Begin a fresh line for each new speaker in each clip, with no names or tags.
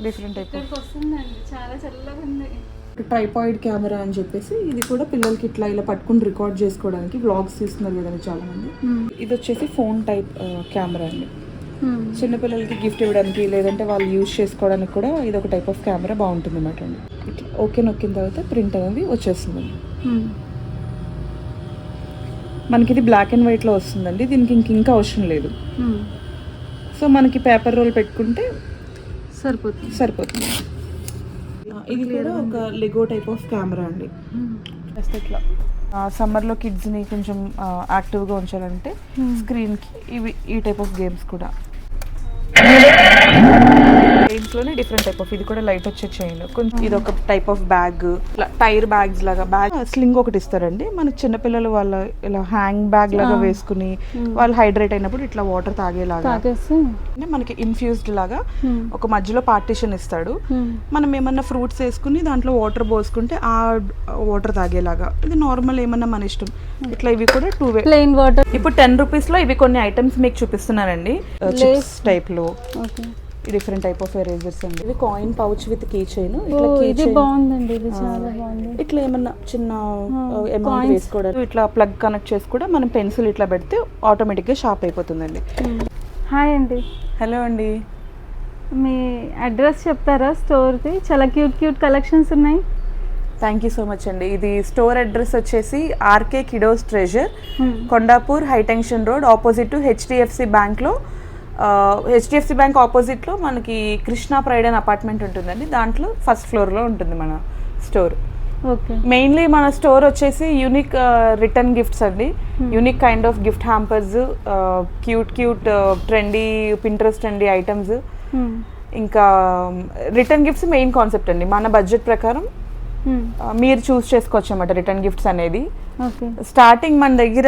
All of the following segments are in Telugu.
డిఫరెంట్ టైప్
ఇక్కడికి వస్తుందండి, చాలా చల్లగా ఉంది.
ట్రైపాయిడ్ కెమెరా అని చెప్పేసి ఇది కూడా పిల్లలకి ఇట్లా ఇలా పట్టుకుని రికార్డ్ చేసుకోవడానికి వ్లాగ్స్ తీస్తున్నారు కదండి చాలా మంది. ఇది వచ్చేసి ఫోన్ టైప్ కెమెరా అండి. చిన్నపిల్లలకి గిఫ్ట్ ఇవ్వడానికి లేదంటే వాళ్ళు యూజ్ చేసుకోవడానికి కూడా ఇది ఒక టైప్ ఆఫ్ కెమెరా బాగుంటుంది అన్నమాట అండి. ఇట్లా ఓకే నొక్కిన తర్వాత ప్రింట్ అనేది వచ్చేస్తుందండి. మనకి ఇది బ్లాక్ అండ్ వైట్లో వస్తుందండి. దీనికి ఇంకా అవసరం లేదు. సో మనకి పేపర్ రోల్ పెట్టుకుంటే సరిపోతుంది. ఇది కూడా ఒక లెగో టైప్ ఆఫ్ కెమెరా అండి. జస్ట్ ఇట్లా సమ్మర్లో కిడ్స్ని కొంచెం యాక్టివ్గా ఉంచాలంటే స్క్రీన్కి ఇవి ఈ టైప్ ఆఫ్ గేమ్స్ కూడా. చైన్స్లోనే డిఫరెంట్ టైప్ ఆఫ్, ఇది కూడా లైట్ వచ్చే చైన్. కొంచెం ఇది ఒక type of bag, tyre bags లాగా బ్యాగ్ స్లింగ్ ఒకటి ఇస్తారండి మనకి. చిన్నపిల్లలు వాళ్ళ ఇలా హ్యాంగ్ బ్యాగ్ లాగా వేసుకుని వాళ్ళు హైడ్రేట్ అయినప్పుడు ఇట్లా వాటర్ తాగేలాగా మనకి ఇన్ఫ్యూజ్డ్ లాగా ఒక మధ్యలో పార్టీషన్ ఇస్తాడు. మనం ఏమన్నా ఫ్రూట్స్ వేసుకుని దాంట్లో వాటర్ పోసుకుంటే ఆ వాటర్ తాగేలాగా. ఇది నార్మల్ ఏమన్నా మన ఇష్టం. ఇట్లా ఇవి కూడా 2 వే
ప్లెయిన్ వాటర్.
ఇప్పుడు 10 రూపీస్లో ఇవి కొన్ని ఐటమ్స్ మీకు చూపిస్తున్నానండి. చిప్స్ టైప్లో డిఫరెంట్ టైప్ ఆఫ్ ఎరేజర్స్ అండి. ఇది coin pouch with key chain.
ఇది బాగుందండి, ఇది చాలా బాగుంది.
ఇట్లా ఏమన్నా చిన్న అమౌంట్ వేసుకోవడానికి ఇట్లా ప్లగ్ కనెక్ట్ చేసి కూడా మనం పెన్సిల్ ఇట్లా పెడితే ఆటోమేటిక్గా షార్ప్ అయిపోతుందండి.
హాయ్ అండి.
హలో అండి.
మీ అడ్రస్ చెప్తారా స్టోర్ది? చాలా క్యూట్ కలెక్షన్స్ ఉన్నాయి.
థ్యాంక్ యూ సో మచ్ అండి. ఇది స్టోర్ అడ్రస్ వచ్చేసి RK kiddos treasure, Kondapur high tension road, opposite to HDFC బ్యాంక్లో. హెచ్డిఎఫ్సి బ్యాంక్ ఆపోజిట్లో మనకి కృష్ణా ప్రైడ్ అండ్ అపార్ట్మెంట్ ఉంటుందండి. దాంట్లో ఫస్ట్ ఫ్లోర్లో ఉంటుంది మన స్టోర్.
ఓకే.
మెయిన్లీ మన స్టోర్ వచ్చేసి యూనిక్ రిటర్న్ గిఫ్ట్స్ అండి. Unique kind of gift hampers, cute trendy Pinterest అండి ఐటమ్స్. ఇంకా రిటర్న్ గిఫ్ట్స్ మెయిన్ కాన్సెప్ట్ అండి. మన బడ్జెట్ ప్రకారం మీరు చూస్ చేసుకోవచ్చు అన్నమాట రిటర్న్ గిఫ్ట్స్ అనేది. స్టార్టింగ్ మన దగ్గర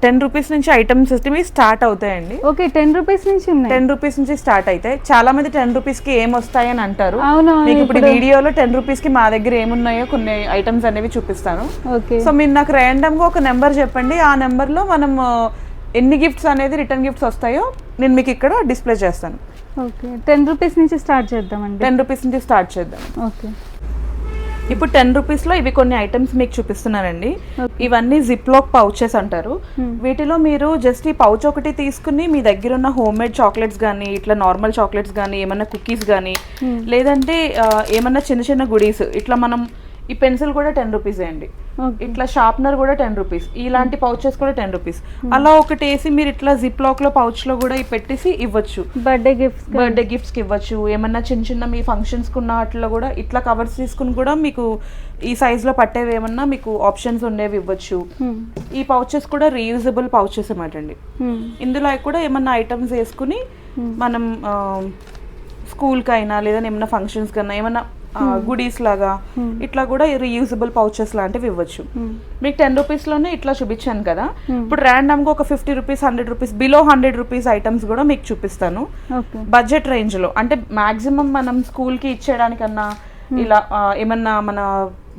10 రూపీస్ నుంచి ఐటమ్స్ స్టార్ట్ అవుతాయండి.
ఓకే, 10 రూపీస్ నుంచి
10 రూపీస్ నుంచి స్టార్ట్ అవుతాయి. చాలా మంది 10 రూపీస్కి ఏం వస్తాయని అంటారు.
అవునవును.
మీకు ఇప్పుడు వీడియోలో 10 రూపీస్కి మా దగ్గర ఏమున్నాయో కొన్ని ఐటమ్స్ అనేవి చూపిస్తాను. సో మీరు నాకు ర్యాండమ్గా ఒక నెంబర్ చెప్పండి. ఆ నెంబర్లో మనం ఎన్ని గిఫ్ట్స్ అనేది రిటర్న్ గిఫ్ట్స్ వస్తాయో నేను మీకు ఇక్కడ డిస్ప్లే చేస్తాను.
ఓకే, 10 రూపీస్ నుంచి స్టార్ట్ చేద్దామండి.
10 రూపీస్ నుంచి స్టార్ట్ చేద్దాం.
ఓకే.
ఇప్పుడు 10 రూపీస్లో ఇవి కొన్ని ఐటమ్స్ మీకు చూపిస్తున్నానండి. ఇవన్నీ జిప్ లాక్ పౌచెస్ అంటారు. వీటిలో మీరు జస్ట్ ఈ పౌచ్ ఒకటి తీసుకుని మీ దగ్గర ఉన్న హోమ్ మేడ్ చాక్లెట్స్ కానీ, ఇట్లా నార్మల్ చాక్లెట్స్ కానీ, ఏమన్నా కుకీస్ కానీ, లేదంటే ఏమన్నా చిన్న చిన్న గుడీస్, ఇట్లా మనం ఈ పెన్సిల్ కూడా 10 రూపీసే అండి. ఇట్లా షార్ప్నర్ కూడా 10 రూపీస్. ఇలాంటి పౌచెస్ కూడా 10 రూపీస్. అలా ఒకటి వేసి మీరు ఇట్లా జిప్ లాక్ లో పౌచ్ లో కూడా పెట్టేసి ఇవ్వచ్చు. బర్త్డే గిఫ్ట్స్ కి ఇవ్వచ్చు. ఏమన్నా చిన్న చిన్న మీ ఫంక్షన్స్ కున్న వాటిలో కూడా ఇట్లా కవర్స్ తీసుకుని కూడా మీకు ఈ సైజ్ లో పట్టేవి ఏమన్నా మీకు ఆప్షన్స్ ఉండేవి ఇవ్వచ్చు. ఈ పౌచెస్ కూడా రీయూజబుల్ పౌచెస్ అన్నమాట అండి. ఇందులో కూడా ఏమన్నా ఐటమ్స్ వేసుకుని మనం స్కూల్ కైనా లేదా ఏమన్నా ఫంక్షన్స్ కన్నా ఏమన్నా గుడీస్ లాగా ఇట్లా కూడా రీయూజబుల్ పౌచెస్ లాంటివి ఇవ్వచ్చు. మీకు 10 రూపీస్లోనే ఇట్లా చూపించాను కదా. ఇప్పుడు ర్యాండమ్గా ఒక 50 rupees, 100 rupees, below 100 rupees items కూడా మీకు చూపిస్తాను బడ్జెట్ రేంజ్లో. అంటే మాక్సిమం మనం స్కూల్కి ఇచ్చేయడానికన్నా ఇలా ఏమన్నా మన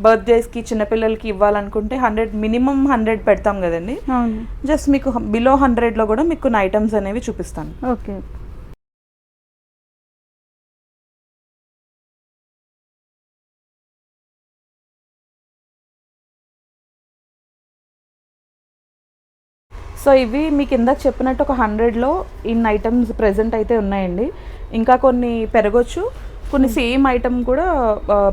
బర్త్డేస్కి చిన్నపిల్లలకి ఇవ్వాలనుకుంటే 100 మినిమం 100 పెడతాం కదండి. జస్ట్ మీకు బిలో 100లో కూడా మీకు కొన్ని ఐటమ్స్ అనేవి చూపిస్తాను.
ఓకే.
సో ఇవి మీకు ఇందాక చెప్పినట్టు ఒక 100లో ఇన్ ఐటమ్స్ ప్రెజెంట్ అయితే ఉన్నాయండి. ఇంకా కొన్ని పెరగొచ్చు. కొన్ని సేమ్ ఐటమ్ కూడా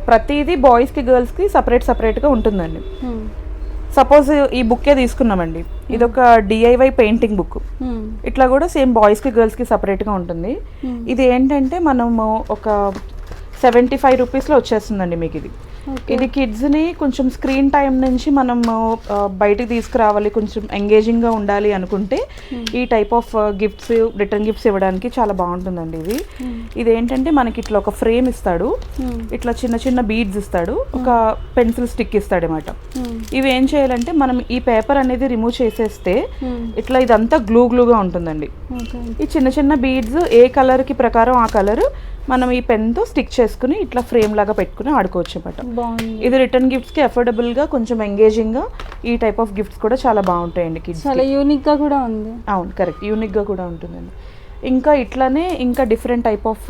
ప్రతిదీ బాయ్స్కి గర్ల్స్కి సపరేట్గా ఉంటుందండి. సపోజ్ ఈ బుక్కే తీసుకున్నామండి. ఇది ఒక డిఐవై పెయింటింగ్ బుక్. ఇట్లా కూడా సేమ్ బాయ్స్కి గర్ల్స్కి సపరేట్గా ఉంటుంది. ఇది ఏంటంటే మనము ఒక 75 రూపీస్లో వచ్చేస్తుందండి మీకు ఇది. ఇది కిడ్స్ని కొంచెం స్క్రీన్ టైం నుంచి మనం బయటికి తీసుకురావాలి, కొంచెం ఎంగేజింగ్గా ఉండాలి అనుకుంటే ఈ type of gifts, return gifts ఇవ్వడానికి చాలా బాగుంటుందండి. ఇది ఏంటంటే మనకి ఇట్లా ఒక ఫ్రేమ్ ఇస్తాడు, ఇట్లా చిన్న చిన్న బీడ్స్ ఇస్తాడు, ఒక పెన్సిల్ స్టిక్ ఇస్తాడు అన్నమాట. ఇవి ఏం చేయాలంటే మనం ఈ పేపర్ అనేది రిమూవ్ చేసేస్తే ఇట్లా ఇదంతా గ్లూగా ఉంటుందండి. ఈ చిన్న చిన్న బీడ్స్ ఏ కలర్కి ప్రకారం ఆ కలర్ మనం ఈ పెన్తో స్టిక్ చేసుకుని ఇట్లా ఫ్రేమ్ లాగా పెట్టుకుని ఆడుకోవచ్చు అన్నమాట. ఇది రిటర్న్ గిఫ్ట్స్కి అఫోర్డబుల్గా, కొంచెం ఎంగేజింగ్గా ఈ టైప్ ఆఫ్ గిఫ్ట్స్ కూడా చాలా బాగుంటాయండి కిడ్స్.
చాలా యూనిక్గా కూడా ఉంది.
అవును, కరెక్ట్, యూనిక్గా కూడా ఉంటుందండి. ఇంకా ఇట్లానే ఇంకా different type of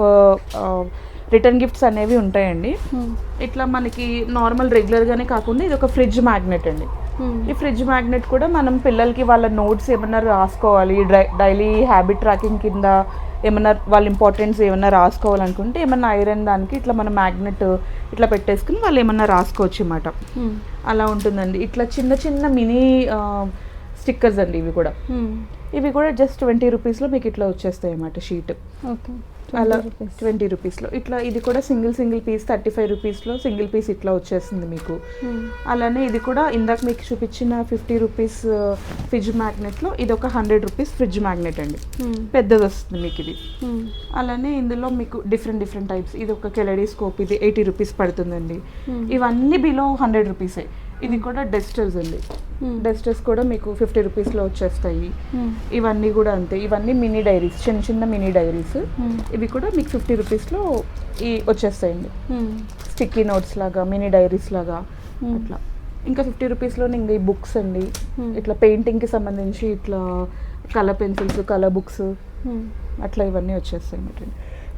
return gifts అనేవి ఉంటాయండి. ఇట్లా మనకి నార్మల్ రెగ్యులర్గానే కాకుండా ఇది ఒక ఫ్రిడ్జ్ మ్యాగ్నెట్ అండి. ఈ ఫ్రిడ్జ్ మ్యాగ్నెట్ కూడా మనం పిల్లలకి వాళ్ళ నోట్స్ ఏమన్నా రాసుకోవాలి, డైలీ హ్యాబిట్ ట్రాకింగ్ కింద ఏమన్నా వాళ్ళ ఇంపార్టెన్స్ ఏమన్నా రాసుకోవాలనుకుంటే ఏమన్నా ఐరన్ దానికి ఇట్లా మన మ్యాగ్నెట్ ఇట్లా పెట్టేసుకుని వాళ్ళు ఏమన్నా రాసుకోవచ్చు అన్నమాట. అలా ఉంటుందండి. ఇట్లా చిన్న చిన్న మినీ స్టిక్కర్స్ అండి ఇవి కూడా జస్ట్ 20 రూపీస్లో మీకు ఇట్లా వచ్చేస్తాయి అన్నమాట షీట్. అలా 20 రూపీస్లో ఇట్లా ఇది కూడా సింగిల్ పీస్ 35 రూపీస్లో సింగిల్ పీస్ ఇట్లా వచ్చేస్తుంది మీకు. అలానే ఇది కూడా ఇందాక మీకు చూపించిన 50 రూపీస్ ఫ్రిడ్జ్ మ్యాగ్నెట్లో ఇది ఒక 100 రూపీస్ ఫ్రిడ్జ్ మ్యాగ్నెట్ అండి, పెద్దది వస్తుంది మీకు ఇది. అలానే ఇందులో మీకు డిఫరెంట్ టైప్స్, ఇది ఒక కెలెడోస్కోప్, ఇది 80 రూపీస్ పడుతుందండి. ఇవన్నీ బిలో 100 రూపీసే. ఇది కూడా డస్టర్స్ అండి, డస్టర్స్ కూడా మీకు 50 రూపీస్లో వచ్చేస్తాయి. ఇవన్నీ కూడా అంతే, ఇవన్నీ మినీ డైరీస్, చిన్న మినీ డైరీస్. ఇవి కూడా మీకు 50 రూపీస్లో వచ్చేస్తాయండి, స్టిక్కీ నోట్స్ లాగా, మినీ డైరీస్ లాగా అట్లా. ఇంకా 50 రూపీస్లోనే ఇంకా ఈ బుక్స్ అండి, ఇట్లా పెయింటింగ్కి సంబంధించి ఇట్లా కలర్ పెన్సిల్స్, కలర్ బుక్స్ అట్లా ఇవన్నీ వచ్చేస్తాయి అన్నమాట.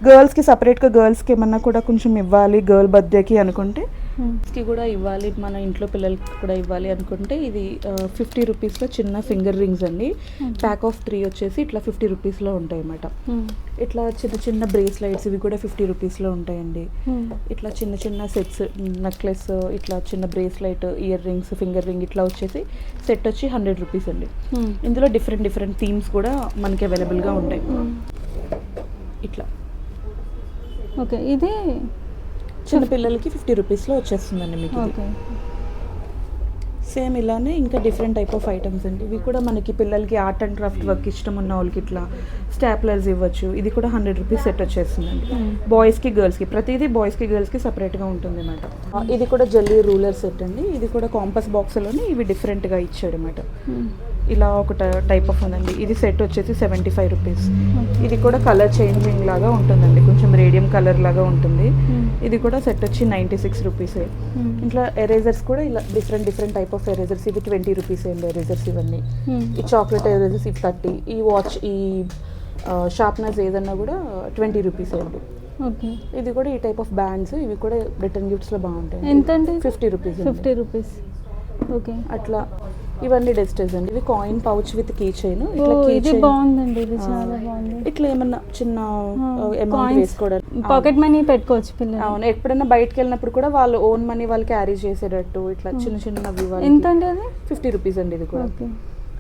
గర్ల్స్కి సపరేట్గా గర్ల్స్కి ఏమన్నా కూడా కొంచెం ఇవ్వాలి, గర్ల్ బర్త్డేకి అనుకుంటే కి కూడా ఇవ్వాలి, మన ఇంట్లో పిల్లలకి కూడా ఇవ్వాలి అనుకుంటే ఇది 50 రూపీస్లో చిన్న ఫింగర్ రింగ్స్ అండి. ప్యాక్ ఆఫ్ 3 వచ్చేసి ఇట్లా 50 రూపీస్లో ఉంటాయి అన్నమాట. ఇట్లా చిన్న బ్రేస్లైట్స్ ఇవి కూడా 50 రూపీస్లో ఉంటాయండి. ఇట్లా చిన్న సెట్స్, నెక్లెస్, ఇట్లా చిన్న bracelet, ear rings, finger ring ఇట్లా వచ్చేసి సెట్ వచ్చి 100 రూపీస్ అండి. ఇందులో డిఫరెంట్ థీమ్స్ కూడా మనకి అవైలబుల్గా ఉంటాయి. ఇట్లా
ఓకే, ఇది
చిన్న పిల్లలకి 50 రూపీస్లో వచ్చేస్తుందండి మీకు. సేమ్ ఇలానే ఇంకా డిఫరెంట్ టైప్ ఆఫ్ ఐటమ్స్ అండి. ఇవి కూడా మనకి పిల్లలకి ఆర్ట్ అండ్ క్రాఫ్ట్ వర్క్ ఇష్టం ఉన్న వాళ్ళకి ఇట్లా స్టాప్లర్స్ ఇవ్వచ్చు. ఇది కూడా 100 రూపీస్ సెట్ వచ్చేస్తుందండి. బాయ్స్కి గర్ల్స్కి, ప్రతిదీ బాయ్స్కి గర్ల్స్కి సపరేట్గా ఉంటుంది అన్నమాట. ఇది కూడా జెల్లీ రూలర్ సెట్ అండి. ఇది కూడా కాంపస్ బాక్స్లోనే ఇవి డిఫరెంట్గా ఇచ్చాడు అన్నమాట. ఇలా ఒక టైప్ ఆఫ్ ఉందండి. ఇది సెట్ వచ్చేసి 75 రూపీస్. ఇది కూడా కలర్ చేంజింగ్ లాగా ఉంటుందండి, కొంచెం రేడియం కలర్ లాగా ఉంటుంది. ఇది కూడా సెట్ వచ్చి 96 రూపీసే. ఇట్లా ఎరేజర్స్ కూడా ఇలా డిఫరెంట్ టైప్ ఆఫ్ ఎరేజర్స్, ఇవి 20 రూపీస్ అండి ఎరేజర్స్ ఇవన్నీ. ఈ చాక్లెట్ ఎరేజర్స్ ఇవి 30. ఈ వాచ్, ఈ షార్ప్నర్స్ ఏదన్నా కూడా 20 రూపీస్ అండి. ఇది కూడా ఈ టైప్ ఆఫ్ బ్యాండ్స్, ఇవి కూడా రిటర్న్ గిఫ్ట్స్లో బాగుంటాయి.
ఎంత అండి?
50 రూపీస్.
50 రూపీస్. ఓకే,
అట్లా ఇవన్నీ డస్టర్స్ అండి. ఇవి coin pouch with key chain.
ఇది బాగుందండి, ఇది చాలా బాగుంది.
ఇట్లా ఏమన్నా చిన్న అమౌంట్ వేసుకోవడానికి
పాకెట్ మనీ పెట్టుకోవచ్చు పిల్లలు.
అవును, ఎప్పుడైనా బయటకు వెళ్ళినప్పుడు కూడా వాళ్ళు ఓన్ మనీ వాళ్ళు క్యారీ చేసేటట్టు ఇట్లా చిన్నవి.
ఎంత అండి అది?
50 రూపీస్ అండి ఇది కూడా.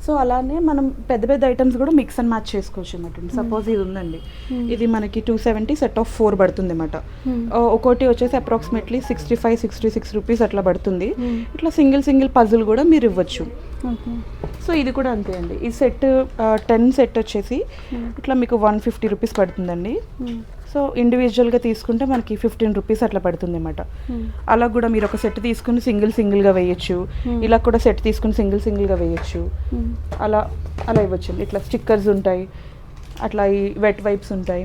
సో అలానే మనం పెద్ద ఐటమ్స్ కూడా మిక్స్ అండ్ మ్యాచ్ చేసుకోవచ్చు అన్నమాట. సపోజ్ ఇది ఉందండి, ఇది మనకి 270 సెట్ ఆఫ్ 4 పడుతుంది అన్నమాట. ఒకటి వచ్చేసి అప్రాక్సిమేట్లీ 65-66 రూపీస్ అట్లా పడుతుంది. ఇట్లా సింగిల్ పజిల్ కూడా మీరు ఇవ్వచ్చు. సో ఇది కూడా అంతే అండి. ఈ సెట్ 10 సెట్ వచ్చేసి ఇట్లా మీకు 150 రూపీస్ పడుతుందండి. సో ఇండివిజువల్గా తీసుకుంటే మనకి 15 రూపీస్ అట్లా పడుతుంది అన్నమాట. అలా కూడా మీరు ఒక సెట్ తీసుకుని సింగిల్గా వేయచ్చు, ఇలా కూడా సెట్ తీసుకుని సింగిల్గా వేయచ్చు. అలా ఇవ్వచ్చు. ఇట్లా స్టిక్కర్స్ ఉంటాయి, అట్లా ఈ వెట్ వైప్స్ ఉంటాయి.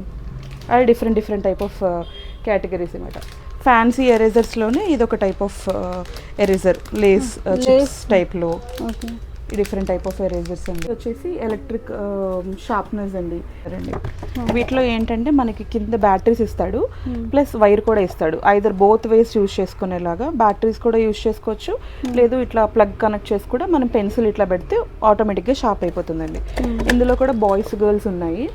అలా డిఫరెంట్ టైప్ ఆఫ్ కేటగిరీస్ అన్నమాట. ఫ్యాన్సీ ఎరేజర్స్లోనే ఇది ఒక టైప్ ఆఫ్ ఎరేజర్, లేస్ టైప్లో డిఫరెంట్ టైప్ ఆఫ్ ఎరేజర్స్ అండి. వచ్చేసి ఎలక్ట్రిక్ షార్ప్నర్స్ అండి. వీటిలో ఏంటంటే మనకి కింద బ్యాటరీస్ ఇస్తాడు, ప్లస్ వైర్ కూడా ఇస్తాడు. ఐదర్ బోత్ వేస్ యూజ్ చేసుకునేలాగా బ్యాటరీస్ కూడా యూజ్ చేసుకోవచ్చు, లేదు ఇట్లా ప్లగ్ కనెక్ట్ చేసి కూడా మనం పెన్సిల్ ఇట్లా పెడితే ఆటోమేటిక్గా షార్ప్ అయిపోతుందండి. ఇందులో కూడా బాయ్స్ గర్ల్స్ ఉన్నాయి.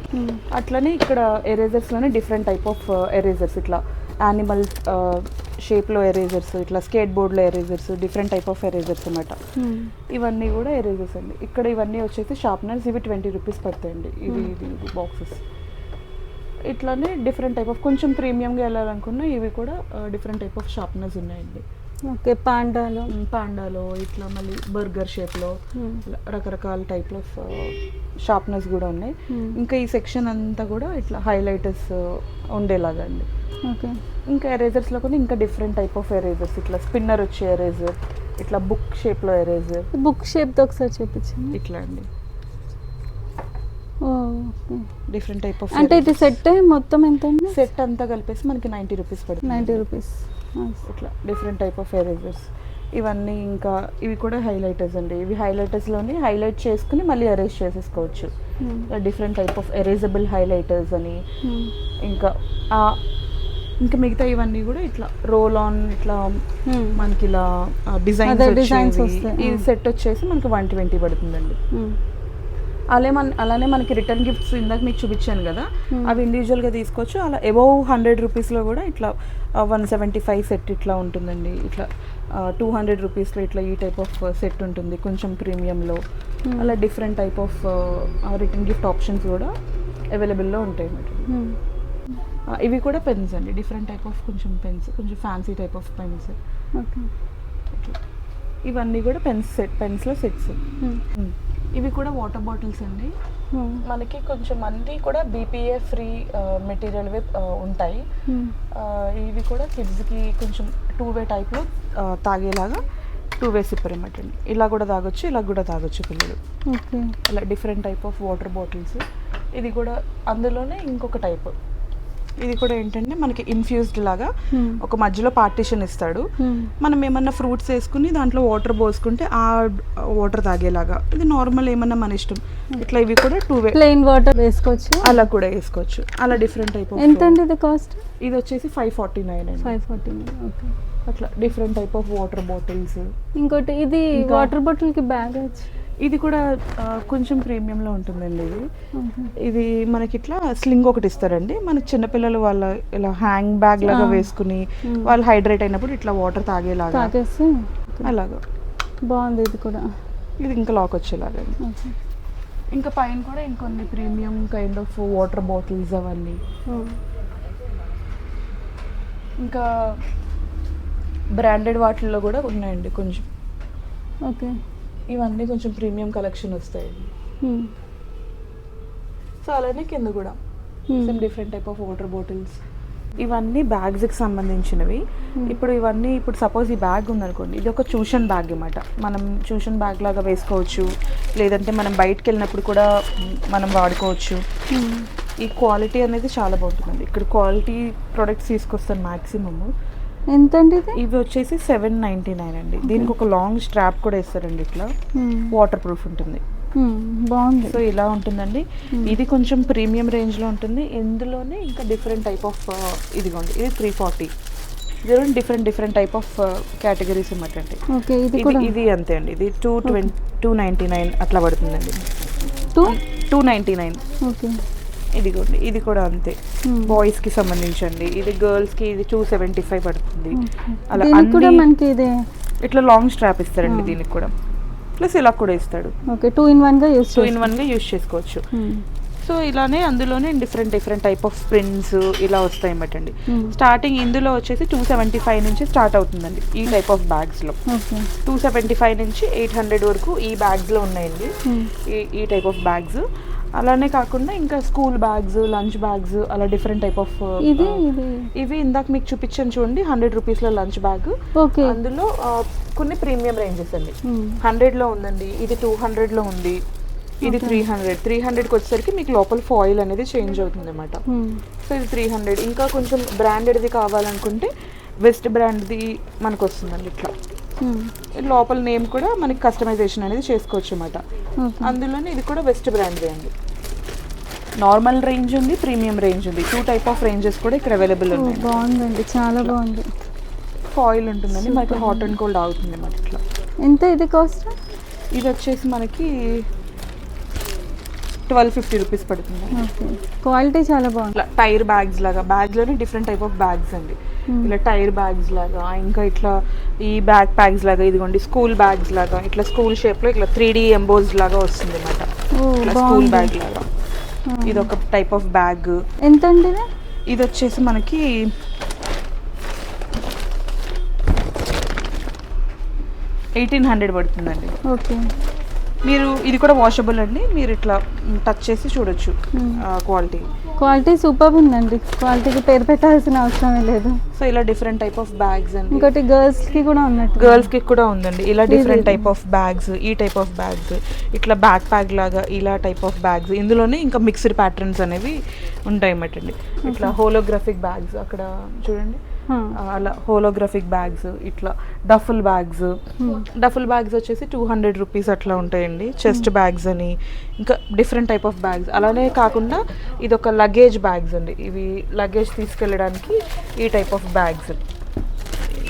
అట్లనే ఇక్కడ ఎరేజర్స్లోనే డిఫరెంట్ టైప్ ఆఫ్ ఎరేజర్స్, ఇట్లా యానిమల్ షేప్లో ఎరేజర్స్, ఇట్లా స్కేట్ బోర్డ్లో erasers, different type of erasers అన్నమాట. ఇవన్నీ కూడా ఎరేజర్స్ అండి. ఇక్కడ ఇవన్నీ వచ్చేసి షార్ప్నర్స్, ఇవి 20 రూపీస్ పడతాయండి. ఇది బాక్సెస్. ఇట్లానే డిఫరెంట్ టైప్ ఆఫ్, కొంచెం ప్రీమియంగా వెళ్ళాలనుకున్నా ఇవి కూడా డిఫరెంట్ టైప్ ఆఫ్ షార్ప్నర్స్ ఉన్నాయండి.
ఓకే,
పాండాలో ఇట్లా మళ్ళీ బర్గర్ షేప్లో రకరకాల టైప్ ఆఫ్ షార్ప్నర్స్ కూడా ఉన్నాయి. ఇంకా ఈ సెక్షన్ అంతా కూడా ఇట్లా హైలైటర్స్ ఉండేలాగా అండి.
ఓకే,
ఇంకా ఎరేజర్స్లో కూడా ఇంకా డిఫరెంట్ టైప్ ఆఫ్ ఎరేజర్స్, ఇట్లా స్పిన్నర్ వచ్చే ఎరేజర్, ఇట్లా బుక్ షేప్లో ఎరేజర్.
బుక్ షేప్తో ఒకసారి చూపించండి.
ఇట్లా అండి డిఫరెంట్ టైప్ ఆఫ్.
అంటే ఇది సెట్ మొత్తం ఎంత?
సెట్ అంతా కలిపేసి మనకి 90 రూపీస్ పడుతుంది.
90 రూపీస్.
ఇట్లా డిఫరెంట్ టైప్ ఆఫ్ ఎరేజర్స్ ఇవన్నీ. ఇంకా ఇవి కూడా హైలైటర్స్ అండి. ఇవి హైలైటర్స్లోనే హైలైట్ చేసుకుని మళ్ళీ ఎరేజ్ చేసేసుకోవచ్చు. Different type of erasable highlighters అని. ఇంకా ఇంకా మిగతా ఇవన్నీ కూడా ఇట్లా రోల్ ఆన్ ఇట్లా మనకి ఇలా
అదే designs
డిజైన్స్
వస్తాయి.
ఈ సెట్ వచ్చేసి మనకి 120 పడుతుందండి. అలానే మనకి రిటర్న్ గిఫ్ట్స్ ఇందాక మీకు చూపించాను కదా, అవి ఇండివిజువల్గా తీసుకోవచ్చు. అలా అబౌవ్ 100 రూపీస్లో కూడా ఇట్లా 175 సెట్ ఇట్లా ఉంటుందండి. ఇట్లా 200 రూపీస్లో ఇట్లా ఈ టైప్ ఆఫ్ సెట్ ఉంటుంది కొంచెం ప్రీమియంలో. అలా different type of return gift options కూడా అవైలబుల్లో ఉంటాయి అన్నమాట. ఇవి కూడా పెన్స్ అండి, డిఫరెంట్ టైప్ ఆఫ్ కొంచెం పెన్స్, కొంచెం ఫ్యాన్సీ టైప్ ఆఫ్ పెన్స్. ఇవన్నీ కూడా పెన్స్లో సెట్స్. ఇవి కూడా వాటర్ బాటిల్స్ అండి. మనకి కొంచెం అన్నీ కూడా BPA ఫ్రీ మెటీరియల్వి ఉంటాయి. ఇవి కూడా కిడ్స్కి కొంచెం 2-వే టైప్లో తాగేలాగా 2-వే సిప్పర్ అన్నమాట అండి. ఇలా కూడా తాగొచ్చు, ఇలా కూడా తాగొచ్చు పిల్లలు. అలా different type of water bottles. ఇది కూడా అందులోనే ఇంకొక టైప్. ఇది కూడా ఏంటంటే మనకి ఇన్ఫ్యూజ్డ్ లాగా ఒక మధ్యలో పార్టీషన్ ఇస్తాడు. మనం ఏమన్నా ఫ్రూట్స్ వేసుకుని దాంట్లో వాటర్ పోసుకుంటే ఆ వాటర్ తాగేలాగా. ఇది నార్మల్ ఏమన్నా మన ఇష్టం. ఇట్లా ఇవి కూడా 2-వే
ప్లెయిన్ వాటర్ వేసుకోవచ్చు,
అలా కూడా వేసుకోవచ్చు. అలా డిఫరెంట్ టైప్ ఆఫ్.
ఎంత అండి ఇది కాస్ట్?
ఇది వచ్చేసి 549 అండి.
549. ఓకే.
అట్లా different type of water bottles.
ఇంకోటి ఇది వాటర్ బాటిల్కి బ్యాగ్ వచ్చి
ఇది కూడా కొంచెం ప్రీమియంలో ఉంటుందండి. ఇది మనకి ఇట్లా స్లింగ్ ఒకటి ఇస్తారండి. మనకి చిన్నపిల్లలు వాళ్ళ ఇలా హ్యాంగ్ బ్యాగ్ లాగా వేసుకుని వాళ్ళు హైడ్రేట్ అయినప్పుడు ఇట్లా వాటర్ తాగేలాగా అలాగా
బాగుంది. ఇది కూడా
ఇది ఇంకా లాక్ వచ్చేలాగా. ఇంకా పైన కూడా ఇంకొన్ని premium kind of water bottles అవన్నీ. ఇంకా బ్రాండెడ్ వాటిల్లో కూడా ఉన్నాయండి కొంచెం.
ఓకే.
ఇవన్నీ కొంచెం ప్రీమియం కలెక్షన్ వస్తాయి. సో అలానే కింద కూడా same different type of water bottles. ఇవన్నీ బ్యాగ్స్కి సంబంధించినవి. ఇప్పుడు సపోజ్ ఈ బ్యాగ్ ఉందనుకోండి, ఇది ఒక ట్యూషన్ బ్యాగ్ అన్నమాట. మనం ట్యూషన్ బ్యాగ్ లాగా వేసుకోవచ్చు, లేదంటే మనం బయటకు వెళ్ళినప్పుడు కూడా మనం వాడుకోవచ్చు. ఈ క్వాలిటీ అనేది చాలా బాగుంటుందండి. ఇక్కడ క్వాలిటీ ప్రొడక్ట్స్ తీసుకొస్తాను మ్యాక్సిమమ్.
ఎంత అండి ఇది?
ఇవి వచ్చేసి 799 అండి. దీనికి ఒక లాంగ్ స్ట్రాప్ కూడా ఇస్తారండి. ఇట్లా వాటర్ ప్రూఫ్ ఉంటుంది.
బాగుంది.
సో ఇలా ఉంటుందండి. ఇది కొంచెం ప్రీమియం రేంజ్లో ఉంటుంది. ఇందులోనే ఇంకా డిఫరెంట్ టైప్ ఆఫ్ ఇదిగోండి, ఇది 340. ఇది డిఫరెంట్ టైప్ ఆఫ్ కేటగిరీస్ అన్నమాట అండి. ఇది అంతే అండి. ఇది 299 అట్లా పడుతుందండి. 299.
ఓకే.
ఇదిగోండి, ఇది కూడా అంతే. బాయ్స్కి సంబంధించండి. ఇది గర్ల్స్కి ఇది 275 పడుతుంది. అలా
మనకి ఇది
ఇట్లా లాంగ్ స్ట్రాప్ ఇస్తారండి దీనికి కూడా. ప్లస్ ఇలా కూడా ఇస్తాడు.
ఓకే. 2-in-1గా
యూస్ చేసుకోవచ్చు. సో ఇలానే అందులోనే డిఫరెంట్ టైప్ ఆఫ్ ప్రింట్స్ ఇలా వస్తాయి అన్నమాట అండి. స్టార్టింగ్ ఇందులో వచ్చేసి 275 నుంచి స్టార్ట్ అవుతుందండి ఈ టైప్ ఆఫ్ బ్యాగ్స్లో. 275 నుంచి 800 వరకు ఈ బ్యాగ్స్లో ఉన్నాయండి. ఈ టైప్ ఆఫ్ బ్యాగ్స్. అలానే కాకుండా ఇంకా స్కూల్ బ్యాగ్స్, లంచ్ బ్యాగ్స్, అలా డిఫరెంట్ టైప్ ఆఫ్. ఇవి ఇందాక మీకు చూపించాను చూడండి, 100 రూపీస్లో లంచ్ బ్యాగ్. అందులో కొన్ని ప్రీమియం రేంజెస్ అండి. 100లో ఉందండి, ఇది 200లో ఉంది, ఇది 300కి వచ్చేసరికి మీకు లోపల ఫాయిల్ అనేది చేంజ్ అవుతుంది అన్నమాట. సో ఇది 300. ఇంకా కొంచెం బ్రాండెడ్ది కావాలనుకుంటే వెస్ట్ బ్రాండ్ది మనకు వస్తుందండి. ఇట్లా లోపల నేమ్ కూడా మనకి కస్టమైజేషన్ అనేది చేసుకోవచ్చు అన్నమాట. అందులోనే ఇది కూడా వెస్ట్ బ్రాండ్ది అండి. నార్మల్ రేంజ్ ఉంది, ప్రీమియం రేంజ్ ఉంది. 2 టైప్ ఆఫ్ రేంజెస్ కూడా ఇక్కడ అవైలబుల్ ఉన్నాయి.
బాగుందండి, చాలా బాగుంది.
ఫాయిల్ ఉంటుందండి, మనకి హాట్ అండ్ కోల్డ్ అవుతుంది అన్నమాట. ఇట్లా
ఎంత ఇది కాస్ట్?
ఇది వచ్చేసి మనకి 1250 రూపీస్ పడుతుంది.
క్వాలిటీ చాలా బాగుంది.
టైర్ బ్యాగ్స్ లాగా, బ్యాగ్లోనే డిఫరెంట్ టైప్ ఆఫ్ బ్యాగ్స్ అండి. ఇలా టైర్ బ్యాగ్స్ లాగా, ఇంకా ఇట్లా ఈ బ్యాగ్ ప్యాగ్స్ లాగా, ఇదిగోండి స్కూల్ బ్యాగ్స్ లాగా, ఇట్లా స్కూల్ షేప్లో ఇట్లా 3D ఎంబోస్డ్ లాగా వస్తుంది అన్నమాట. స్కూల్ బ్యాగ్ లాగా ఇది ఒక టైప్ ఆఫ్ బ్యాగ్.
ఎంత అండి
ఇది వచ్చేసి మనకి 1800 పడుతుందండి.
ఓకే.
మీరు ఇది కూడా వాషబుల్ అండి. మీరు ఇట్లా టచ్ చేసి చూడొచ్చు
క్వాలిటీ సూపర్ ఉందండి. క్వాలిటీకి పేరు పెట్టాల్సిన అవసరమే లేదు.
సో ఇలా డిఫరెంట్ టైప్ ఆఫ్ బ్యాగ్స్ అండి.
ఇంకోటి గర్ల్స్కి కూడా ఉన్నట్టు,
గర్ల్స్కి కూడా ఉందండి. ఇలా డిఫరెంట్ టైప్ ఆఫ్ బ్యాగ్స్, ఈ టైప్ ఆఫ్ బ్యాగ్స్, ఇట్లా బ్యాక్ ప్యాక్ లాగా ఇలా టైప్ ఆఫ్ బ్యాగ్స్. ఇందులోనే ఇంకా మిక్స్డ్ ప్యాటర్న్స్ అనేవి ఉంటాయి అన్నమాట అండి. ఇట్లా హోలోగ్రఫిక్ బ్యాగ్స్ అక్కడ చూడండి, అలా హోలోగ్రఫిక్ బ్యాగ్స్, ఇట్లా డఫుల్ బ్యాగ్స్. డఫుల్ బ్యాగ్స్ వచ్చేసి 200 రూపీస్ అట్లా ఉంటాయండి. చెస్ట్ బ్యాగ్స్ అని, ఇంకా డిఫరెంట్ టైప్ ఆఫ్ బ్యాగ్స్. అలానే కాకుండా ఇది ఒక లగేజ్ బ్యాగ్స్ అండి. ఇవి లగేజ్ తీసుకెళ్ళడానికి ఈ టైప్ ఆఫ్ బ్యాగ్స్.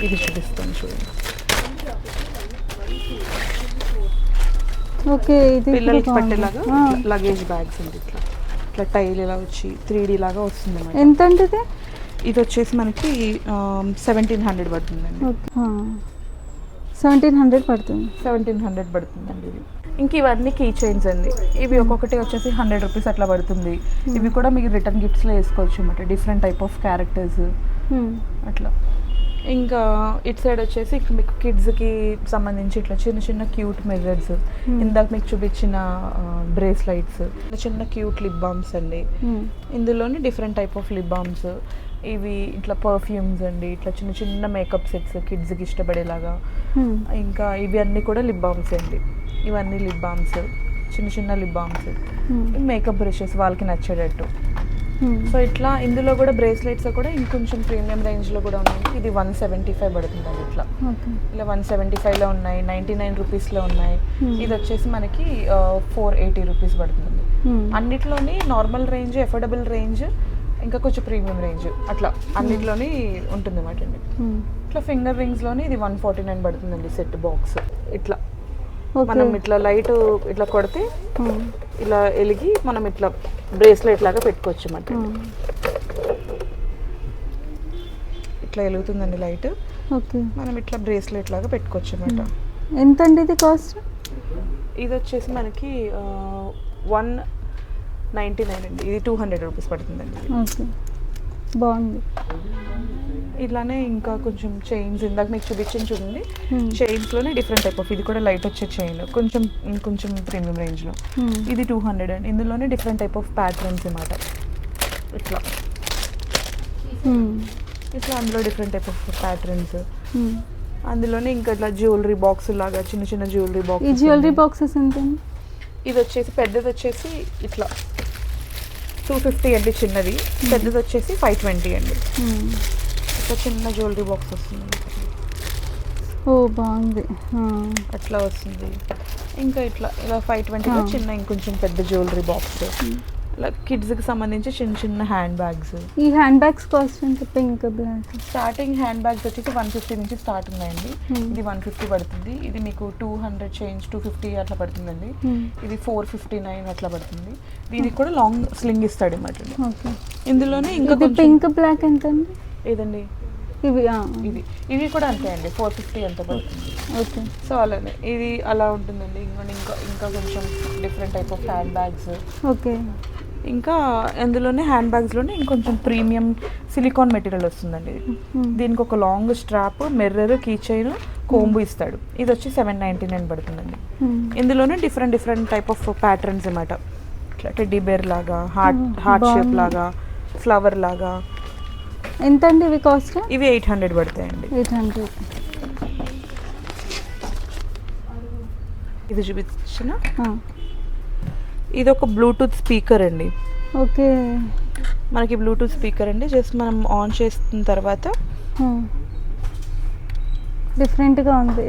ఇది చూపిస్తాను చూడండి.
ఓకే, ఇది
పిల్లలకి పట్టేలాగా లగేజ్ బ్యాగ్స్ అండి. ఇట్లా ఇట్లా టైల్ ఇలా వచ్చి 3D లాగా వస్తుంది అన్నమాట.
ఎంత అంటే ఇది?
ఇది వచ్చేసి మనకి 1700 పడుతుందండి.
ఓకే, 1700 పడుతుంది.
1700 పడుతుందండి ఇది. ఇంక ఇవన్నీ కీ చైన్స్ అండి. ఇవి ఒక్కొక్కటి వచ్చేసి 100 రూపీస్ అట్లా పడుతుంది. ఇవి కూడా మీకు రిటర్న్ గిఫ్ట్స్లో వేసుకోవచ్చు అన్నమాట. డిఫరెంట్ టైప్ ఆఫ్ క్యారెక్టర్స్ అట్లా. ఇంకా ఇటు సైడ్ వచ్చేసి మీకు కిడ్స్కి సంబంధించి ఇట్లా చిన్న చిన్న క్యూట్ మిర్రర్స్, ఇందాక మీకు చూపించిన బ్రేస్లైట్స్, చిన్న క్యూట్ లిప్ బామ్స్ అండి. ఇందులోని different type of lip balms. ఇవి ఇట్లా పర్ఫ్యూమ్స్ అండి, ఇట్లా చిన్న చిన్న మేకప్ సెట్స్ కిడ్స్కి ఇష్టపడేలాగా. ఇంకా ఇవి అన్నీ కూడా లిప్ బామ్స్ అండి. ఇవన్నీ లిప్ బామ్స్, చిన్న చిన్న లిప్ బామ్స్, మేకప్ బ్రషెస్ వాళ్ళకి నచ్చేటట్టు. సో ఇట్లా ఇందులో కూడా బ్రేస్లెట్స్ కూడా ఇంకొంచెం ప్రీమియం రేంజ్లో కూడా ఉన్నాయి. ఇది 175 పడుతుందండి. ఇట్లా ఇలా 175లో ఉన్నాయి, 99 రూపీస్లో ఉన్నాయి. ఇది వచ్చేసి మనకి 480 రూపీస్ పడుతుంది. అన్నిట్లోని నార్మల్ రేంజ్, అఫోర్డబుల్ రేంజ్, ఇంకా కొంచెం ప్రీమియం రేంజ్ అట్లా అన్నిట్లోని ఉంటుంది అన్నమాట అండి. ఇట్లా ఫింగర్ రింగ్స్లోని ఇది 149 పడుతుందండి సెట్ బాక్స్. ఇట్లా మనం ఇట్లా లైట్ ఇట్లా కొడితే ఇలా వెలిగి మనం ఇట్లా బ్రేస్లెట్ లాగా పెట్టుకోవచ్చు అన్నమాట. ఇట్లా వెలుగుతుందండి లైట్.
ఓకే,
మనం ఇట్లా బ్రేస్లెట్ లాగా పెట్టుకోవచ్చు అన్నమాట.
ఎంత అండి ఇది కాస్ట్?
ఇది వచ్చేసి మనకి 199 అండి. ఇది 200 రూపీస్ పడుతుందండి.
ఓకే, బాగుంది.
ఇలానే ఇంకా కొంచెం చైన్స్ ఇందాక మీకు చూపించింది చూడండి. చైన్స్లోనే డిఫరెంట్ టైప్ ఆఫ్, ఇది కూడా లైట్ వచ్చే చైన్, కొంచెం ప్రీమియం రేంజ్లో. ఇది 200 అండి. ఇందులోనే డిఫరెంట్ టైప్ ఆఫ్ ప్యాటర్న్స్ అన్నమాట. ఇట్లా ఇట్లా అందులో డిఫరెంట్ టైప్ ఆఫ్ ప్యాటర్న్స్. అందులోనే ఇంకా ఇట్లా జ్యువెలరీ బాక్స్ లాగా చిన్న చిన్న జ్యువెలరీ బాక్స్.
ఈ జ్యువెలరీ బాక్సెస్ ఎంత?
ఇది వచ్చేసి పెద్దది వచ్చేసి ఇట్లా 250 అండి చిన్నది. పెద్దది వచ్చేసి 520 అండి. ఇట్లా చిన్న జ్యువెలరీ బాక్స్ వస్తుంది.
ఓ బాగుంది.
అట్లా వస్తుంది. ఇంకా ఇట్లా ఇలా 520లో చిన్న ఇంకొంచెం పెద్ద జ్యువెలరీ బాక్స్. ఇలా కిడ్స్కి సంబంధించి చిన్న చిన్న హ్యాండ్ బ్యాగ్స్.
ఈ హ్యాండ్ బ్యాగ్స్ కాస్ట్ ఎంత? Pink, black.
Starting hand bags వచ్చేసి 150 నుంచి స్టార్ట్ ఉన్నాయండి. ఇది 150 పడుతుంది. ఇది మీకు 200 చేంజ్ 250 అట్లా పడుతుందండి. ఇది 459 అట్లా పడుతుంది. దీనికి కూడా లాంగ్ స్లింగ్ ఇస్తాడు అన్నమాట.
ఓకే,
ఇందులోనే ఇంకా
పింక్, బ్లాక్ ఎంత అండి?
ఏదండి ఇవి కూడా అంతే అండి. 450 ఎంత పడుతుంది.
ఓకే, సో
అలానే ఇది అలా ఉంటుందండి. ఇంకా కొంచెం different type of hand bags.
Okay,
ఇంకా అందులోనే హ్యాండ్ బ్యాగ్స్లోనే ఇంకొంచెం ప్రీమియం సిలికాన్ మెటీరియల్ వస్తుందండి. దీనికి ఒక long strap, mirror, key chain, comb ఇస్తాడు. ఇది వచ్చి 799 పడుతుందండి. ఇందులోనే డిఫరెంట్ టైప్ ఆఫ్ ప్యాటర్న్స్ అన్నమాట. ఇట్లా టెడ్డీ బేర్ లాగా, హార్ట్ షేప్ లాగా, ఫ్లవర్ లాగా.
ఎంత అండి ఇవి కాస్ట్?
ఇవి 800 పడతాయండి.
800.
ఇది చూపించిన ఇది ఒక బ్లూటూత్ స్పీకర్ అండి.
ఓకే,
మనకి బ్లూటూత్ స్పీకర్ అండి. జస్ట్ మనం ఆన్ చేసిన తర్వాత
డిఫరెంట్గా ఉంది.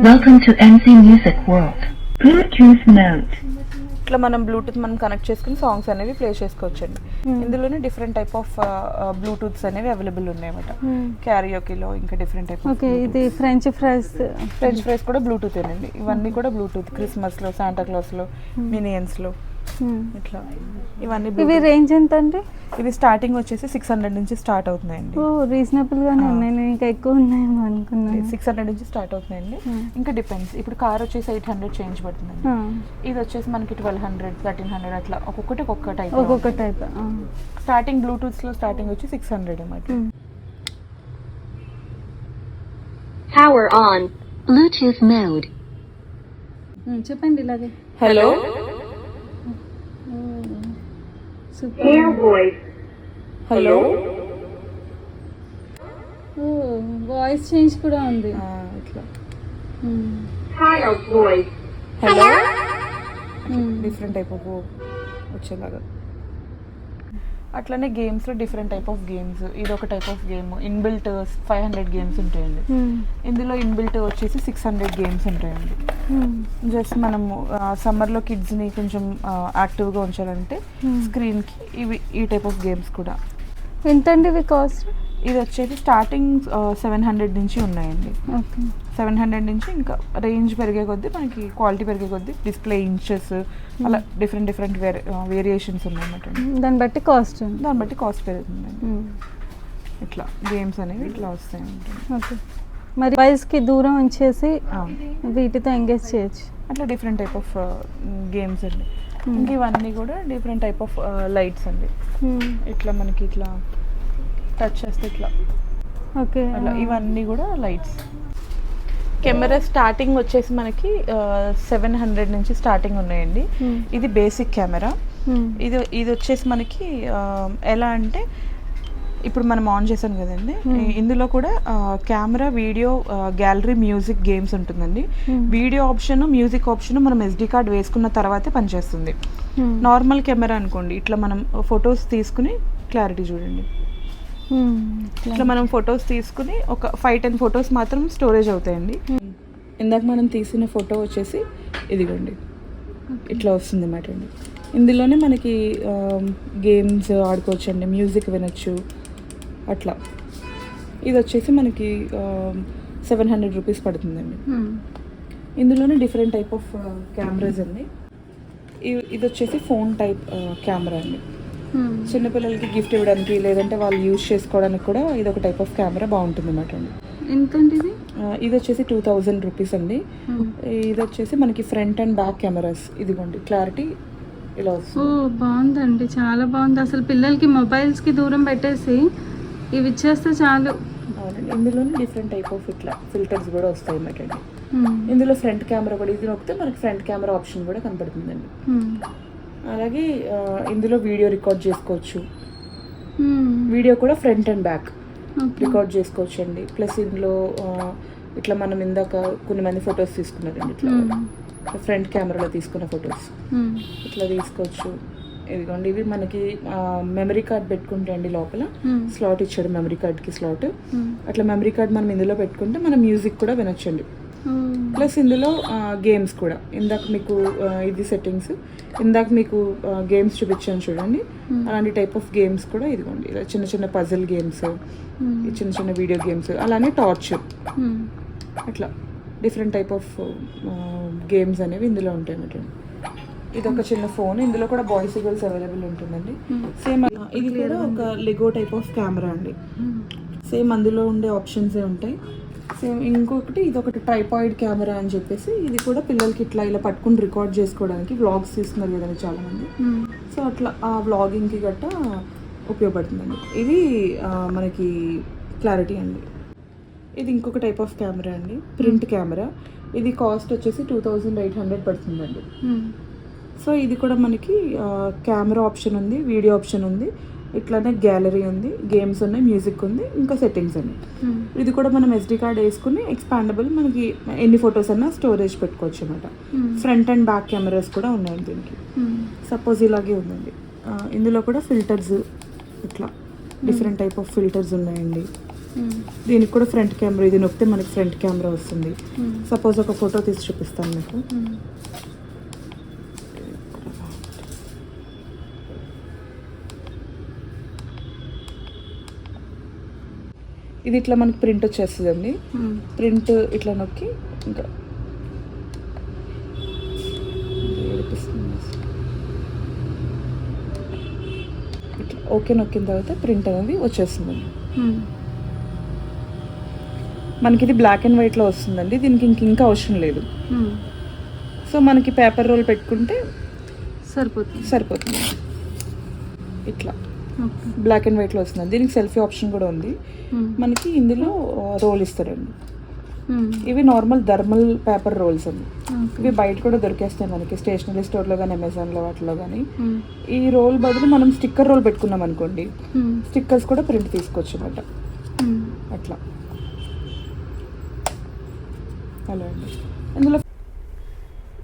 Welcome to MC Music World. Bluetooth mode.
ఇట్లా మనం బ్లూటూత్ మనం కనెక్ట్ చేసుకుని సాంగ్స్ అనేవి ప్లే చేసుకోవచ్చండి. ఇందులోనే డిఫరెంట్ టైప్ ఆఫ్ బ్లూటూత్స్ అనేవి అవైలబుల్ ఉన్నాయన్నమాట. క్యారియోకీలో ఇంకా డిఫరెంట్ టైప్.
ఓకే, ఇది ఫ్రెంచ్ ఫ్రైస్
కూడా బ్లూటూత్ ఏనండి. ఇవన్నీ కూడా బ్లూటూత్. క్రిస్మస్లో, శాంటా క్లాస్లో, మినియన్స్లో ఇట్లా ఇవన్నీ.
ఇవి రేంజ్ ఎంత అండి?
ఇది స్టార్టింగ్ వచ్చేసి 600 నుంచి స్టార్ట్ అవుతున్నాయండి.
ఓ రీజనబుల్ గానే ఉన్నాయి. నేను ఇంకా ఎక్కువ ఉన్నాయేమో అనుకున్నాను.
600 నుంచి స్టార్ట్ అవుతున్నాయండి. ఇంకా డిపెండ్స్. ఇప్పుడు కార్ వచ్చేసి 800 చేంజ్ పడుతుందండి. ఇది వచ్చేసి మనకి 1200, 1300 అట్లా ఒక్కొక్క టైప్. స్టార్టింగ్ బ్లూటూత్స్ లో స్టార్టింగ్ వచ్చి 600 అన్నమాట.
Power on. Bluetooth mode.
చెప్పండి ఇలాగే.
Hello,
Air voice.
Hello.
Voice change కూడా ఉంది.
ఇట్లా
Child voice.
Hello different type of వచ్చేలాగా. అట్లనే గేమ్స్లో డిఫరెంట్ టైప్ ఆఫ్ గేమ్స్, ఇది ఒక type of game. Inbuilt 500 games ఉంటాయండి. ఇందులో ఇన్బిల్ట్ వచ్చేసి 600 గేమ్స్ ఉంటాయండి. జస్ట్ మనము సమ్మర్లో కిడ్స్ని కొంచెం యాక్టివ్గా ఉంచాలంటే స్క్రీన్కి ఇవి ఈ టైప్ ఆఫ్ గేమ్స్ కూడా.
ఎంతండి ఇవి కాస్ట్?
ఇది వచ్చేసి స్టార్టింగ్ 700 నుంచి ఉన్నాయండి.
ఓకే.
700 నుంచి ఇంకా రేంజ్ పెరిగే కొద్దీ మనకి క్వాలిటీ పెరిగే కొద్దీ డిస్ప్లే ఇంచెస్ అలా డిఫరెంట్ వేరియేషన్స్ ఉన్నాయన్నమాట.
దాన్ని బట్టి కాస్ట్.
దాన్ని బట్టి కాస్ట్ పెరుగుతుందండి. ఇట్లా గేమ్స్ అనేవి ఇట్లా వస్తాయి.
ఓకే. మరి మొబైల్స్కి దూరం ఉంచేసి వీటితో ఎంగేజ్ చేయొచ్చు.
అట్లా డిఫరెంట్ టైప్ ఆఫ్ గేమ్స్ అండి. ఇంక ఇవన్నీ కూడా డిఫరెంట్ టైప్ ఆఫ్ లైట్స్ అండి. ఇట్లా మనకి ఇట్లా టచ్ చేస్తే ఇట్లా
ఓకే.
అలా ఇవన్నీ కూడా లైట్స్. కెమెరా స్టార్టింగ్ వచ్చేసి మనకి 700 నుంచి స్టార్టింగ్ ఉన్నాయండి. ఇది బేసిక్ కెమెరా. ఇది వచ్చేసి మనకి ఎలా అంటే ఇప్పుడు మనం ఆన్ చేసాం కదండి, ఇందులో కూడా camera, video, gallery, music, games ఉంటుందండి. వీడియో ఆప్షన్, మ్యూజిక్ ఆప్షన్ మనం SD కార్డ్ వేసుకున్న తర్వాతే పనిచేస్తుంది. నార్మల్ కెమెరా అనుకోండి, ఇట్లా మనం ఫొటోస్ తీసుకుని క్లారిటీ చూడండి, ఇట్లా మనం ఫొటోస్ తీసుకుని ఒక 5-10 ఫొటోస్ మాత్రం స్టోరేజ్ అవుతాయండి. ఇందాక మనం తీసిన ఫోటో వచ్చేసి ఇదిగోండి ఇట్లా వస్తుంది అన్నమాట అండి. ఇందులోనే మనకి గేమ్స్ ఆడుకోవచ్చు అండి, మ్యూజిక్ వినొచ్చు అట్లా. ఇది వచ్చేసి మనకి 700 రూపీస్ పడుతుందండి. ఇందులోనే డిఫరెంట్ టైప్ ఆఫ్ కెమెరాస్ అండి. ఇది వచ్చేసి ఫోన్ టైప్ కెమెరా అండి. చిన్నపిల్లలకి గిఫ్ట్ ఇవ్వడానికి లేదంటే వాళ్ళు యూజ్ చేసుకోవడానికి కూడా ఇది ఒక టైప్ ఆఫ్ కెమెరా బాగుంటుంది అన్నమాట అండి.
ఎంతండి ఇది?
ఇది వచ్చేసి 2000 రూపీస్ అండి. ఇది వచ్చేసి మనకి ఫ్రంట్ అండ్ బ్యాక్ కెమెరాస్. ఇదిగోండి క్లారిటీ ఇలా వస్తుంది.
ఓ బాగుందండి, చాలా బాగుంది. అసలు పిల్లలకి మొబైల్స్కి దూరం పెట్టేసి ఇవి ఇచ్చేస్తే చాలు.
అవునండి. ఇందులోనే డిఫరెంట్ టైప్ ఆఫ్ ఇట్లా ఫిల్టర్స్ కూడా వస్తాయి అన్నమాట అండి. ఇందులో ఫ్రంట్ కెమెరా కూడా, ఇది నొక్కితే మనకి ఫ్రంట్ కెమెరా ఆప్షన్ కూడా కనపడుతుందండి. అలాగే ఇందులో వీడియో రికార్డ్ చేసుకోవచ్చు. వీడియో కూడా ఫ్రంట్ అండ్ బ్యాక్ రికార్డ్ చేసుకోవచ్చు అండి. ప్లస్ ఇందులో ఇట్లా మనం ఇందాక కొన్ని మంది ఫొటోస్ తీసుకున్నారండి, ఇట్లా ఫ్రంట్ కెమెరాలో తీసుకున్న ఫొటోస్ ఇట్లా తీసుకోవచ్చు. ఇదిగోండి ఇవి మనకి మెమరీ కార్డ్ పెట్టుకుంటే అండి, లోపల స్లాట్ ఇచ్చాడు మెమరీ కార్డ్కి స్లాట్. అట్లా మెమరీ కార్డ్ మనం ఇందులో పెట్టుకుంటే మనం మ్యూజిక్ కూడా వినొచ్చండి. ప్లస్ ఇందులో గేమ్స్ కూడా, ఇందాక మీకు ఇది సెట్టింగ్స్, ఇందాక మీకు గేమ్స్ చూపించాను చూడండి, అలాంటి టైప్ ఆఫ్ గేమ్స్ కూడా ఇదిగోండి. ఇలా చిన్న చిన్న పజిల్ గేమ్స్, చిన్న చిన్న వీడియో గేమ్స్, అలానే టార్చ్, అట్లా డిఫరెంట్ టైప్ ఆఫ్ గేమ్స్ అనేవి ఇందులో ఉంటాయి అన్నమాట. ఇది ఒక చిన్న ఫోన్, ఇందులో కూడా బాయ్స్ గర్ల్స్ అవైలబుల్ ఉంటుందండి. సేమ్ ఇది కూడా ఒక లెగో టైప్ ఆఫ్ కెమెరా అండి. సేమ్ అందులో ఉండే ఆప్షన్సే ఉంటాయి. సేమ్ ఇంకొకటి ఇది ఒకటి ట్రైపాయిడ్ కెమెరా అని చెప్పేసి, ఇది కూడా పిల్లలకి ఇట్లా ఇలా పట్టుకుని రికార్డ్ చేసుకోవడానికి, వ్లాగ్స్ తీస్తున్నారు కదండి చాలామంది, సో అట్లా ఆ వ్లాగింగ్కి గట్టా ఉపయోగపడుతుందండి. ఇది మనకి క్లారిటీ అండి. ఇది ఇంకొక టైప్ ఆఫ్ కెమెరా అండి, ప్రింట్ కెమెరా. ఇది కాస్ట్ వచ్చేసి 2800 పడుతుందండి. సో ఇది కూడా మనకి కెమెరా ఆప్షన్ ఉంది, వీడియో ఆప్షన్ ఉంది, ఇట్లానే గ్యాలరీ ఉంది, గేమ్స్ ఉన్నాయి, మ్యూజిక్ ఉంది, ఇంకా సెట్టింగ్స్ ఉన్నాయి. ఇది కూడా మనం SD కార్డ్ వేసుకుని ఎక్స్పాండబుల్, మనకి ఎన్ని ఫొటోస్ అన్నా స్టోరేజ్ పెట్టుకోవచ్చు అనమాట. ఫ్రంట్ అండ్ బ్యాక్ కెమెరాస్ కూడా ఉన్నాయండి దీనికి. సపోజ్ ఇలాగే ఉందండి. ఇందులో కూడా ఫిల్టర్స్, ఇట్లా డిఫరెంట్ టైప్ ఆఫ్ ఫిల్టర్స్ ఉన్నాయండి. దీనికి కూడా ఫ్రంట్ కెమెరా, ఇది నొక్కితే మనకి ఫ్రంట్ కెమెరా వస్తుంది. సపోజ్ ఒక ఫోటో తీసి చూపిస్తాను మీకు. ఇది ఇట్లా మనకి ప్రింట్ వచ్చేస్తుందండి. ప్రింట్ ఇట్లా నొక్కి ఇంకా ఇట్లా ఓకే నొక్కిన తర్వాత ప్రింట్ అనేది వచ్చేస్తుందండి. మనకి ఇది బ్లాక్ అండ్ వైట్లో వస్తుందండి. దీనికి ఇంకా అవసరం లేదు. సో మనకి పేపర్ రోల్ పెట్టుకుంటే సరిపోతుంది. ఇట్లా బ్లాక్ అండ్ వైట్లో వస్తుంది. దీనికి సెల్ఫీ ఆప్షన్ కూడా ఉంది. మనకి ఇందులో రోల్ ఇస్తారండి. ఇవి నార్మల్ థర్మల్ పేపర్ రోల్స్ అండి. ఇవి బయట కూడా దొరికేస్తాయి మనకి స్టేషనరీ స్టోర్లో కానీ, అమెజాన్లో వాటిలో కానీ. ఈ రోల్ బదులు మనం స్టిక్కర్ రోల్ పెట్టుకున్నాం అనుకోండి, స్టిక్కర్స్ కూడా ప్రింట్ తీసుకోవచ్చు అన్నమాట. అట్లా అలా అండి. ఇందులో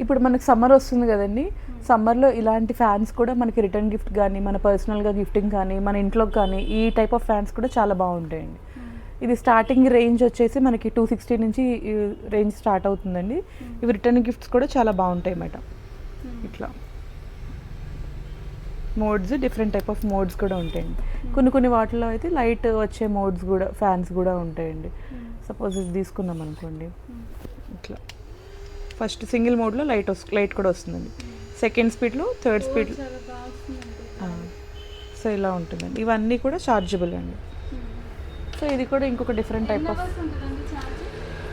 ఇప్పుడు మనకి సమ్మర్ వస్తుంది కదండి, సమ్మర్లో ఇలాంటి ఫ్యాన్స్ కూడా మనకి రిటర్న్ గిఫ్ట్ కానీ మన పర్సనల్గా గిఫ్టింగ్ కానీ మన ఇంట్లోకి కానీ ఈ టైప్ ఆఫ్ ఫ్యాన్స్ కూడా చాలా బాగుంటాయండి. ఇది స్టార్టింగ్ రేంజ్ వచ్చేసి మనకి 260 నుంచి రేంజ్ స్టార్ట్ అవుతుందండి. ఇవి రిటర్న్ గిఫ్ట్స్ కూడా చాలా బాగుంటాయి అన్నమాట. ఇట్లా modes, different type of modes కూడా ఉంటాయండి. కొన్ని వాటిలో అయితే లైట్ వచ్చే మోడ్స్ కూడా, ఫ్యాన్స్ కూడా ఉంటాయండి. సపోజ్ ఇది తీసుకున్నాం అనుకోండి, ఇట్లా ఫస్ట్ సింగిల్ మోడ్లో లైట్ కూడా వస్తుందండి, సెకండ్ స్పీడ్లో, థర్డ్ స్పీడ్. సో ఇలా ఉంటుందండి. ఇవన్నీ కూడా చార్జబుల్ అండి. సో ఇది కూడా ఇంకొక డిఫరెంట్ టైప్ ఆఫ్,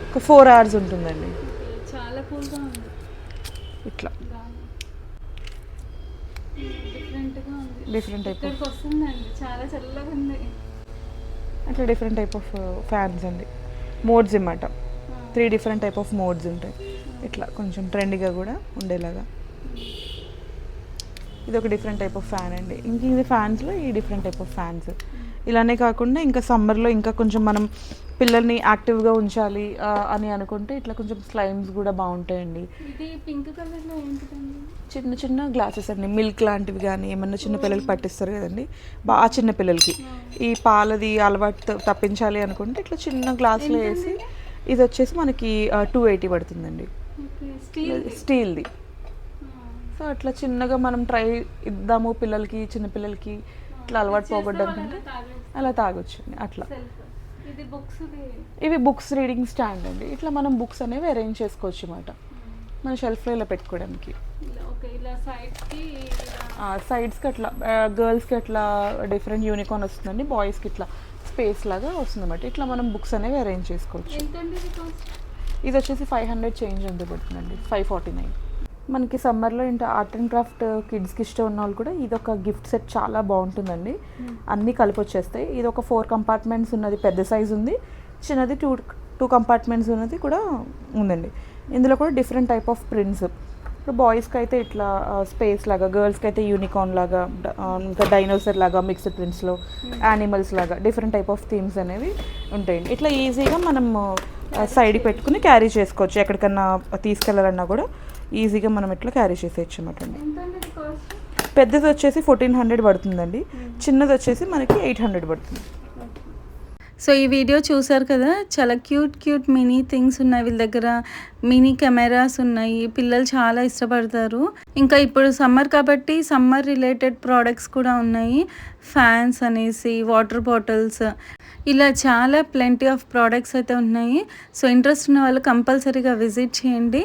ఒక 4 hours ఉంటుందండి.
చాలా కూల్గా ఉంది.
ఇట్లా
డిఫరెంట్గా ఉంది.
డిఫరెంట్ టైప్ ఆఫ్,
ఇక్కడికి వస్తుందండి, చాలా చల్లగా ఉంది.
అట్లా డిఫరెంట్ టైప్ ఆఫ్ ఫ్యాన్స్ అండి. మోడ్స్ అన్నమాట, 3 డిఫరెంట్ టైప్ ఆఫ్ మోడ్స్ ఉంటాయి. ఇట్లా కొంచెం ట్రెండీగా కూడా ఉండేలాగా. ఇది ఒక డిఫరెంట్ టైప్ ఆఫ్ ఫ్యాన్ అండి. ఇంక ఇది ఫ్యాన్స్లో ఈ డిఫరెంట్ టైప్ ఆఫ్ ఫ్యాన్స్. ఇలానే కాకుండా ఇంకా సమ్మర్లో ఇంకా కొంచెం మనం పిల్లల్ని యాక్టివ్గా ఉంచాలి అని అనుకుంటే ఇట్లా కొంచెం స్లైమ్స్ కూడా బాగుంటాయండి.
ఇది పింక్ కలర్లో ఏంటిదండి?
చిన్న గ్లాసెస్ అండి, మిల్క్ లాంటివి కానీ ఏమన్నా చిన్న పిల్లలకి పట్టిస్తారు కదండి, బాగా చిన్న పిల్లలకి ఈ పాలది అలవాటు తప్పించాలి అనుకుంటే ఇట్లా చిన్న గ్లాసులో వేసి, ఇది వచ్చేసి మనకి 280 పడుతుందండి, స్టీల్ది. సో అట్లా చిన్నగా మనం ట్రై ఇద్దాము పిల్లలకి, చిన్నపిల్లలకి ఇట్లా అలవాటు పోగొట్టడానికి అలా తాగొచ్చు అట్లా. ఇవి బుక్స్ రీడింగ్ స్టాండ్ అండి. ఇట్లా మనం బుక్స్ అనేవి అరేంజ్ చేసుకోవచ్చు అన్నమాట, మన షెల్ఫ్లో ఇలా పెట్టుకోవడానికి. సైడ్స్కి అట్లా గర్ల్స్కి అట్లా డిఫరెంట్ యూనికార్న్ వస్తుందండి, బాయ్స్కి ఇట్లా స్పేస్ లాగా వస్తుంది అన్నమాట. ఇట్లా మనం బుక్స్ అనేవి అరేంజ్ చేసుకోవచ్చు. ఇది వచ్చేసి 500 చేంజ్ ఎంత పడుతుందండి, 549. మనకి సమ్మర్లో ఏంటి ఆర్ట్ అండ్ క్రాఫ్ట్ కిడ్స్కి ఇష్టం ఉన్న వాళ్ళు కూడా ఇది ఒక గిఫ్ట్ సెట్ చాలా బాగుంటుందండి. అన్నీ కలిపి వచ్చేస్తాయి. ఇది ఒక 4 compartments ఉన్నది, పెద్ద సైజు ఉంది, చిన్నది 2 compartments ఉన్నది కూడా ఉందండి. ఇందులో కూడా డిఫరెంట్ టైప్ ఆఫ్ ప్రింట్స్. ఇప్పుడు బాయ్స్కి అయితే ఇట్లా స్పేస్ లాగా, గర్ల్స్కి అయితే యూనికార్న్ లాగా, ఇంకా డైనోసర్ లాగా, మిక్స్డ్ ప్రింట్స్లో యానిమల్స్ లాగా డిఫరెంట్ టైప్ ఆఫ్ థీమ్స్ అనేవి ఉంటాయండి. ఇట్లా ఈజీగా మనం సైడ్కి పెట్టుకుని క్యారీ చేసుకోవచ్చు, ఎక్కడికన్నా తీసుకెళ్ళాలన్నా కూడా ఈజీగా మనం ఇట్లా క్యారీ చేసేయచ్చు అన్నమాట అండి. పెద్దది వచ్చేసి 1400 పడుతుందండి, చిన్నది వచ్చేసి మనకి 800 పడుతుంది.
సో ఈ వీడియో చూసారు కదా, చాలా క్యూట్ మినీ థింగ్స్ ఉన్నాయి వీళ్ళ దగ్గర. మినీ కెమెరాస్ ఉన్నాయి, పిల్లలు చాలా ఇష్టపడతారు. ఇంకా ఇప్పుడు సమ్మర్ కాబట్టి సమ్మర్ రిలేటెడ్ ప్రోడక్ట్స్ కూడా ఉన్నాయి. ఫ్యాన్స్ అనేసి, వాటర్ బాటిల్స్, ఇలా చాలా ప్లెంటీ ఆఫ్ ప్రోడక్ట్స్ అయితే ఉన్నాయి. సో ఇంట్రెస్ట్ ఉన్న వాళ్ళు కంపల్సరీగా విజిట్ చేయండి.